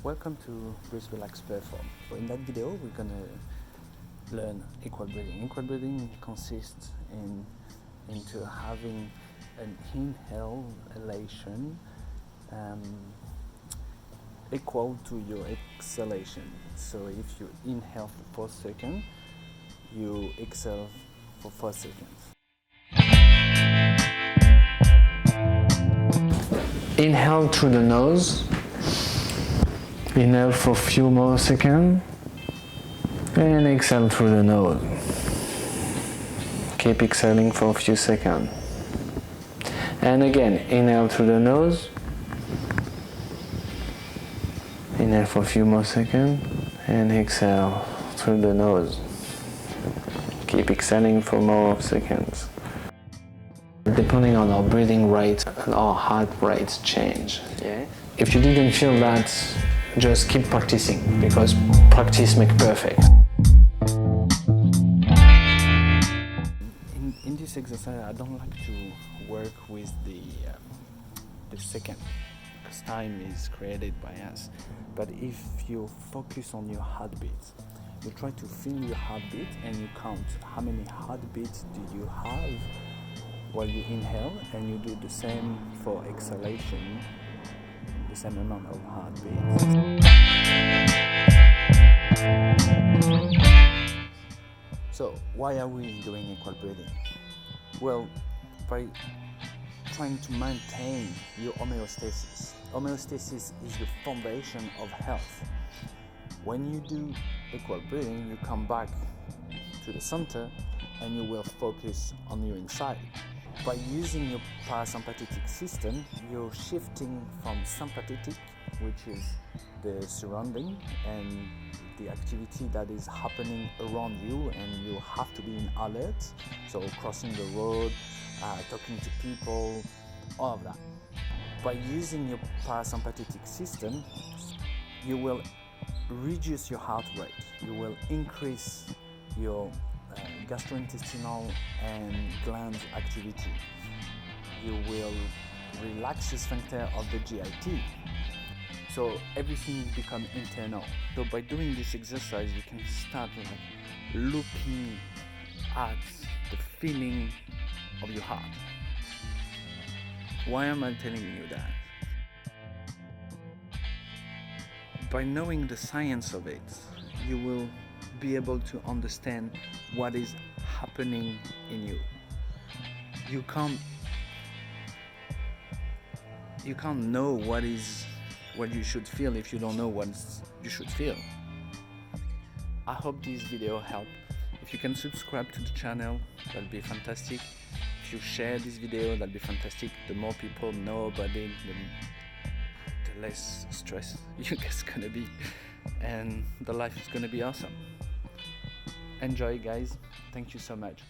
Welcome to Breathe Relax Perform. In that video we're gonna learn equal breathing. Equal breathing consists into having an inhalation equal to your exhalation. So if you inhale for 4 seconds, you exhale for 4 seconds. Inhale through the nose. Inhale for a few more seconds and exhale through the nose. Keep exhaling for a few seconds. And again, inhale through the nose. Inhale for a few more seconds and exhale through the nose. Keep exhaling for more seconds. Depending on our breathing rate, our heart rates change. Yeah? If you didn't feel that, just keep practicing, because practice makes perfect. In this exercise, I don't like to work with the second, because time is created by us. But if you focus on your heartbeat, you try to feel your heartbeat and you count how many heartbeats do you have while you inhale, and you do the same for exhalation, the same amount of heartbeats. So why are we doing equal breathing? Well, by trying to maintain your homeostasis. Homeostasis is the foundation of health. When you do equal breathing, you come back to the center and you will focus on your inside. By using your parasympathetic system, you're shifting from sympathetic, which is the surrounding and the activity that is happening around you, and you have to be in alert, so crossing the road, talking to people, all of that. By using your parasympathetic system, you will reduce your heart rate, you will increase your gastrointestinal and gland activity. You will relax the sphincter of the GIT. So everything becomes internal. So by doing this exercise, you can start looking at the feeling of your heart. Why am I telling you that? By knowing the science of it, you will be able to understand what is happening in you. You can't know what you should feel if you don't know what you should feel. I hope this video helped. If you can subscribe to the channel, that'll be fantastic. If you share this video, that'll be fantastic. The more people know about it, the less stress you guys gonna be, and the life is gonna be awesome. Enjoy, guys. Thank you so much.